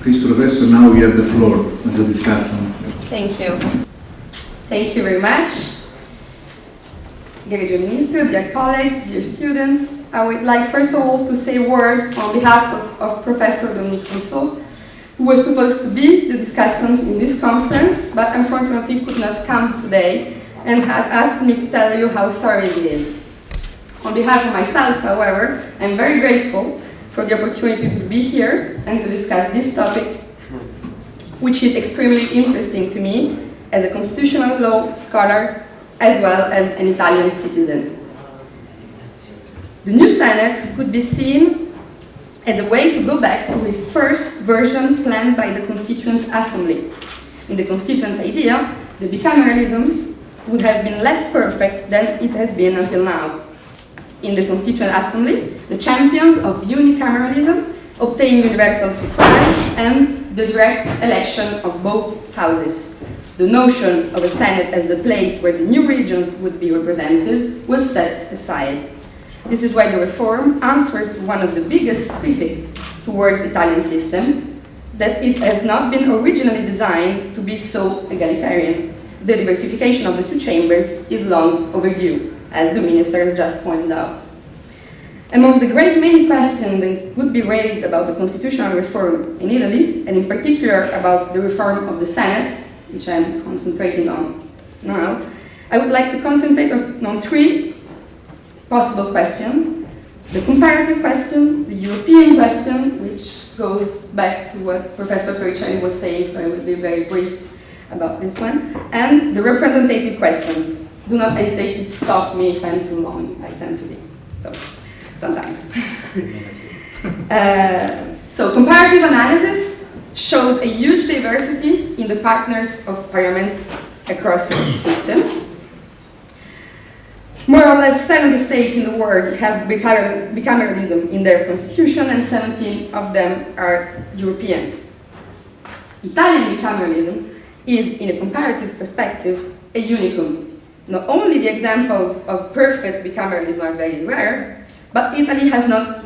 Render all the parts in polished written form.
Please, Professor, now you have the floor as a discussion. Thank you. Thank you very much. Dear Minister, dear colleagues, dear students, I would like first of all to say a word on behalf of Professor Dominique Rousseau, who was supposed to be the discussant in this conference, but unfortunately could not come today and has asked me to tell you how sorry he is. On behalf of myself, however, I'm very grateful for the opportunity to be here and to discuss this topic, which is extremely interesting to me as a constitutional law scholar as well as an Italian citizen. The new Senate could be seen as a way to go back to his first version planned by the Constituent Assembly. In the Constituent's idea, the bicameralism would have been less perfect than it has been until now. In the Constituent Assembly, the champions of unicameralism obtain universal suffrage and the direct election of both houses. The notion of a Senate as the place where the new regions would be represented was set aside. This is why the reform answers to one of the biggest critics towards the Italian system, that it has not been originally designed to be so egalitarian. The diversification of the two chambers is long overdue, as the minister just pointed out. Amongst the great many questions that would be raised about the constitutional reform in Italy, and in particular about the reform of the Senate, which I'm concentrating on now, I would like to concentrate on three possible questions. The comparative question, the European question, which goes back to what Professor Torricelli was saying, so I will be very brief about this one, and the representative question. Do not hesitate to stop me if I'm too long, I tend to be, so sometimes. So comparative analysis shows a huge diversity in the partners of parliament across the system. More or less 70 states in the world have bicameralism in their constitution, and 17 of them are European. Italian bicameralism is, in a comparative perspective, a unicum. Not only the examples of perfect bicameralism are very rare, but Italy has not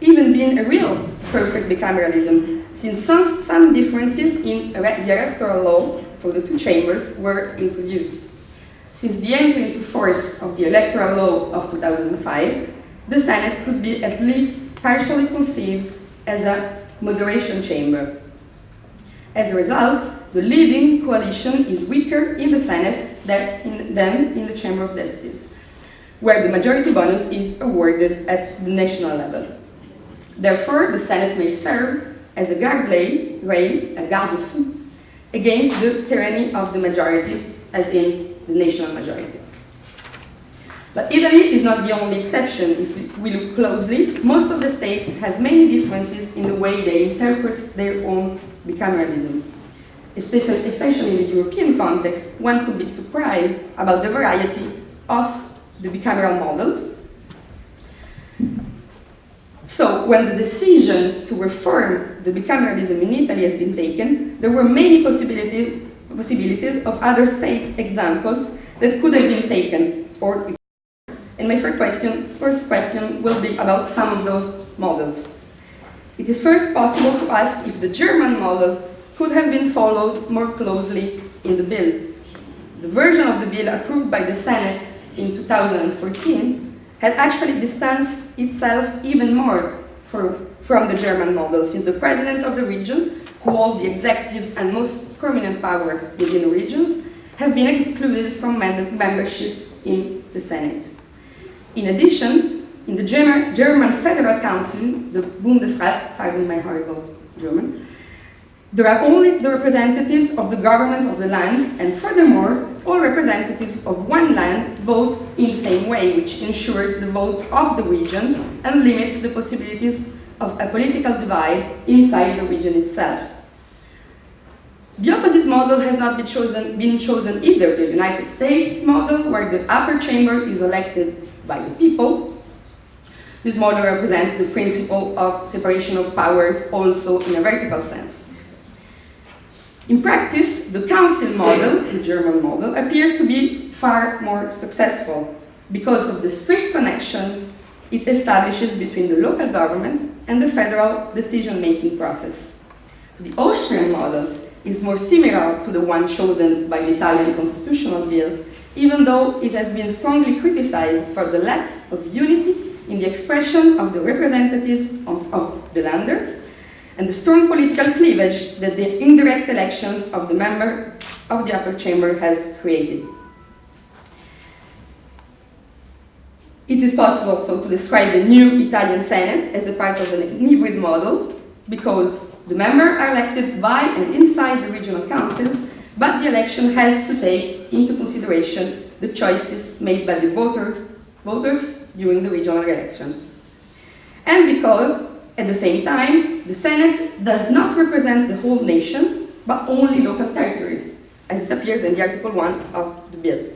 even been a real perfect bicameralism, since some differences in the electoral law for the two chambers were introduced. Since the entry into force of the electoral law of 2005, the Senate could be at least partially conceived as a moderation chamber. As a result, the leading coalition is weaker in the Senate than in the Chamber of Deputies, where the majority bonus is awarded at the national level. Therefore, the Senate may serve as a guardrail, a garde-fou, against the tyranny of the majority, as in the national majority. But Italy is not the only exception. If we look closely, most of the states have many differences in the way they interpret their own bicameralism. Especially in the European context, one could be surprised about the variety of the bicameral models. So, when the decision to reform the bicameralism in Italy has been taken, there were many possibilities of other states' examples that could have been taken. And my first question will be about some of those models. It is first possible to ask if the German model could have been followed more closely in the bill. The version of the bill approved by the Senate in 2014 had actually distanced itself even more from the German model, since the presidents of the regions, who hold the executive and most prominent power within the regions, have been excluded from membership in the Senate. In addition, in the German Federal Council, the Bundesrat, pardon my horrible German, there are only the representatives of the government of the land, and furthermore, all representatives of one land vote in the same way, which ensures the vote of the regions and limits the possibilities of a political divide inside the region itself. The opposite model has not been chosen either, the United States model, where the upper chamber is elected by the people. This model represents the principle of separation of powers also in a vertical sense. In practice, the council model, the German model, appears to be far more successful because of the strict connections it establishes between the local government and the federal decision-making process. The Austrian model is more similar to the one chosen by the Italian constitutional bill, even though it has been strongly criticized for the lack of unity in the expression of the representatives of the Länder and the strong political cleavage that the indirect elections of the member of the upper chamber has created. It is possible so to describe the new Italian Senate as a part of an hybrid model, because the members are elected by and inside the regional councils, but the election has to take into consideration the choices made by the voters during the regional elections. And because, at the same time, the Senate does not represent the whole nation, but only local territories, as it appears in the Article 1 of the bill.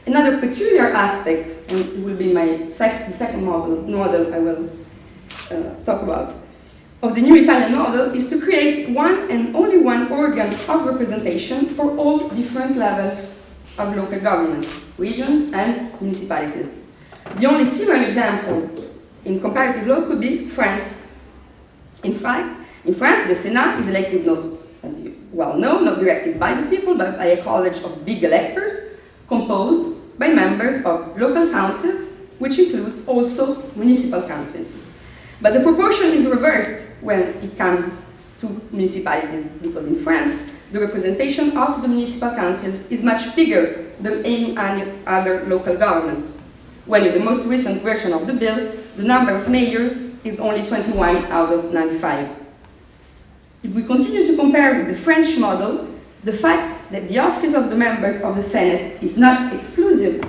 Another peculiar aspect, and it will be the second model I will talk about, of the new Italian model is to create one and only one organ of representation for all different levels of local government, regions and municipalities. The only similar example in comparative law could be France. In fact, in France, the Senate is elected, not, as you well know, not directly by the people, but by a college of big electors composed by members of local councils, which includes also municipal councils. But the proportion is reversed when it comes to municipalities, because in France, the representation of the municipal councils is much bigger than any other local government, when in the most recent version of the bill, the number of mayors is only 21 out of 95. If we continue to compare with the French model, the fact that the office of the members of the Senate is not exclusive,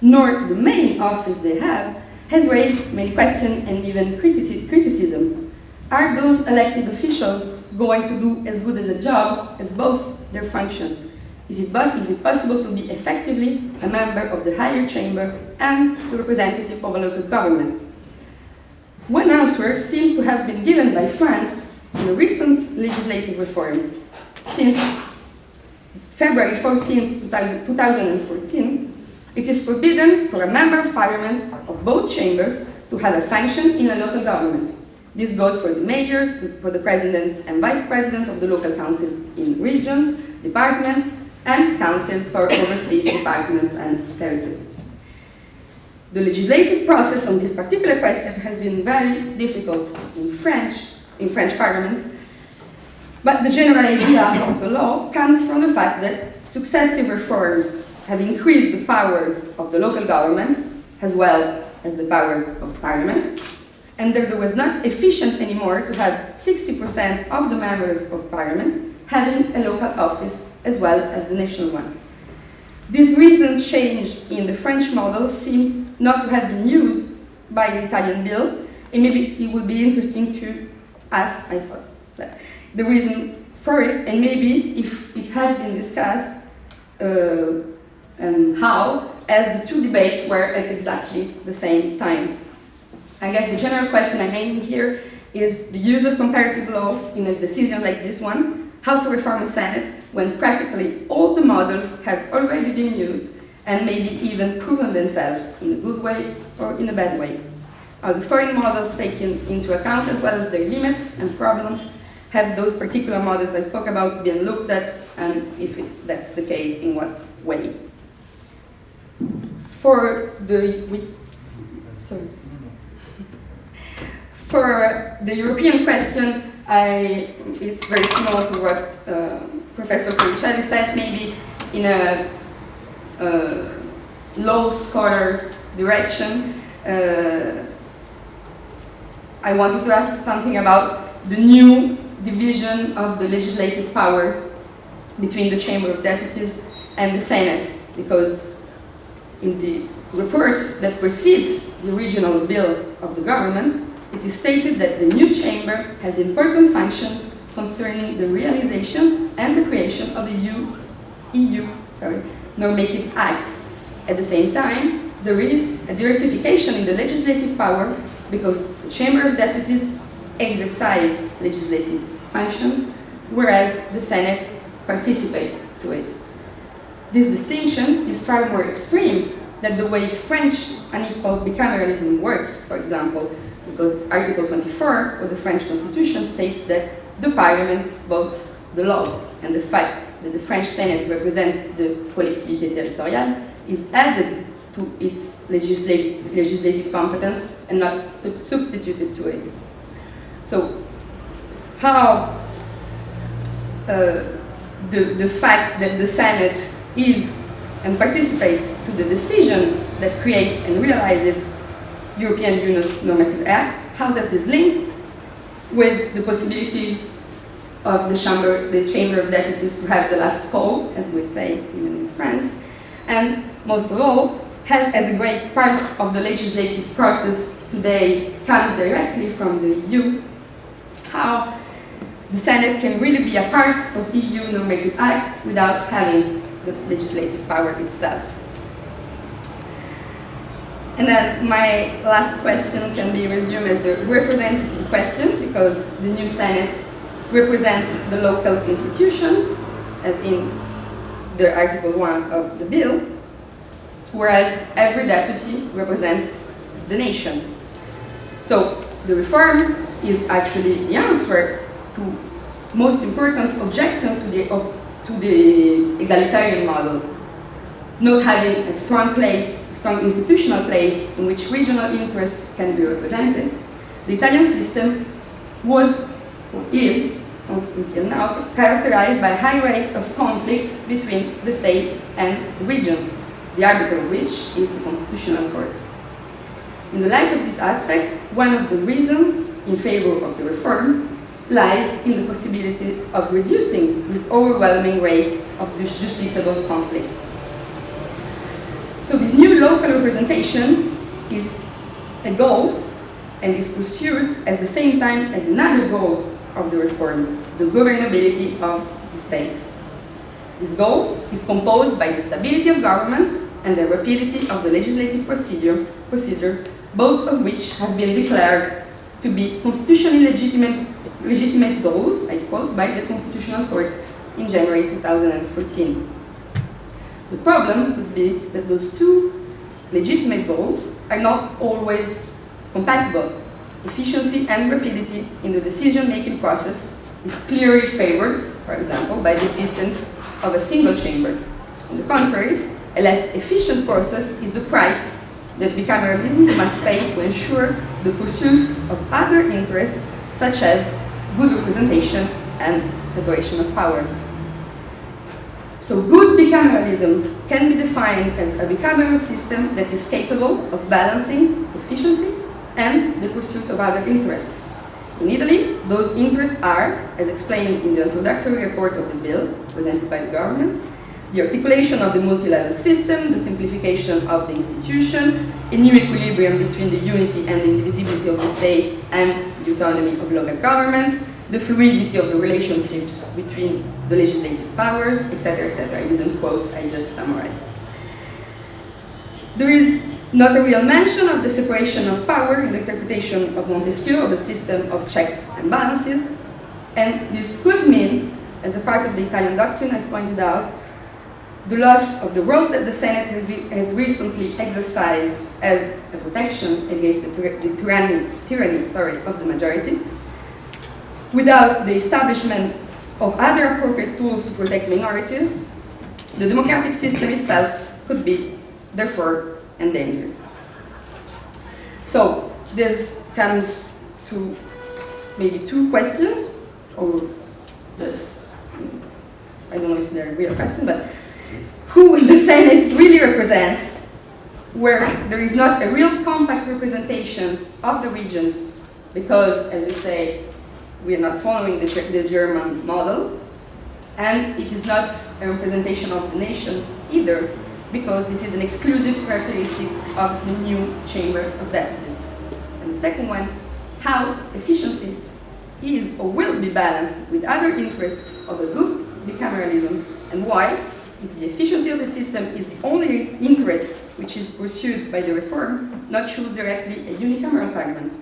nor the main office they have, has raised many questions and even criticism. Are those elected officials going to do as good as a job as both their functions? Is it possible to be effectively a member of the higher chamber and the representative of a local government? One answer seems to have been given by France in a recent legislative reform. Since February 14, 2014, it is forbidden for a member of parliament of both chambers to have a function in a local government. This goes for the mayors, for the presidents and vice presidents of the local councils in regions, departments, and councils for overseas departments and territories. The legislative process on this particular question has been very difficult in French parliament, but the general idea of the law comes from the fact that successive reforms have increased the powers of the local governments as well as the powers of parliament, and that it was not efficient anymore to have 60% of the members of parliament having a local office as well as the national one. This recent change in the French model seems not to have been used by the Italian bill, and maybe it would be interesting to ask, I thought, the reason for it, and maybe if it has been discussed and how, as the two debates were at exactly the same time. I guess the general question I'm making here is the use of comparative law in a decision like this one, how to reform a Senate when practically all the models have already been used and maybe even proven themselves in a good way or in a bad way. Are the foreign models taken into account as well as their limits and problems? Have those particular models I spoke about been looked at, and if that's the case, in what way? For the European question, it's very similar to what Professor Coricelli said, maybe in a low scholar direction. I wanted to ask something about the new division of the legislative power between the Chamber of Deputies and the Senate, because in the report that precedes the original bill of the government, it is stated that the new chamber has important functions concerning the realization and the creation of the EU normative acts. At the same time, there is a diversification in the legislative power because the Chamber of Deputies exercise legislative functions, whereas the Senate participates to it. This distinction is far more extreme than the way French unequal bicameralism works, for example, because Article 24 of the French Constitution states that the Parliament votes the law, and the fact that the French Senate represents the collectivité territoriale is added to its legislative competence and not substituted to it. So, how the fact that the Senate is and participates to the decision that creates and realizes European Union's normative acts, how does this link with the possibilities of the Chamber of Deputies to have the last call, as we say even in France, and most of all, as a great part of the legislative process today comes directly from the EU, how the Senate can really be a part of EU normative acts without having the legislative power itself. And then my last question can be resumed as the representative question, because the new Senate represents the local institution, as in the Article 1 of the bill, whereas every deputy represents the nation. So the reform is actually the answer to most important objection to the egalitarian model, not having a strong institutional place in which regional interests can be represented. The Italian system was, or is, until now, characterized by a high rate of conflict between the state and the regions, the arbiter of which is the Constitutional Court. In the light of this aspect, one of the reasons in favor of the reform lies in the possibility of reducing this overwhelming rate of justiciable conflict. So this new local representation is a goal and is pursued at the same time as another goal of the reform, the governability of the state. This goal is composed by the stability of government and the rapidity of the legislative procedure, both of which have been declared to be constitutionally legitimate goals, I quote, by the Constitutional Court in January 2014. The problem would be that those two legitimate goals are not always compatible. Efficiency and rapidity in the decision-making process is clearly favored, for example, by the existence of a single chamber. On the contrary, a less efficient process is the price that bicameralism must pay to ensure the pursuit of other interests, such as good representation and separation of powers. So good bicameralism can be defined as a bicameral system that is capable of balancing efficiency and the pursuit of other interests. In Italy, those interests are, as explained in the introductory report of the bill presented by the government, the articulation of the multi-level system, the simplification of the institution, a new equilibrium between the unity and the indivisibility of the state and the autonomy of local governments, the fluidity of the relationships between the legislative powers, etc., etc. I didn't quote, I just summarized. There is not a real mention of the separation of power in the interpretation of Montesquieu of a system of checks and balances, and this could mean, as a part of the Italian doctrine, as pointed out, the loss of the role that the Senate has recently exercised as a protection against the tyranny of the majority, without the establishment of other appropriate tools to protect minorities, the democratic system itself could be, therefore, endangered. So this comes to maybe two questions, or just, I don't know if they're real questions, but who the Senate really represents, where there is not a real compact representation of the regions, because, as we say, we are not following the German model, and it is not a representation of the nation either, because this is an exclusive characteristic of the new Chamber of Deputies. And the second one, how efficiency is or will be balanced with other interests of a good bicameralism, and why, if the efficiency of the system is the only interest which is pursued by the reform, not choose directly a unicameral parliament.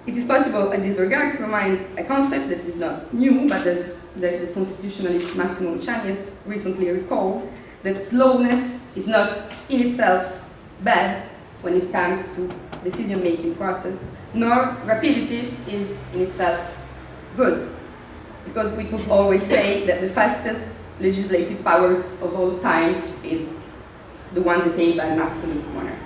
It is possible in this regard to remind a concept that is not new, but as the constitutionalist Massimo Luciani has recently recalled, that slowness is not in itself bad when it comes to decision-making process, nor rapidity is in itself good, because we could always say that the fastest legislative powers of all times is the one detained by an absolute monarch.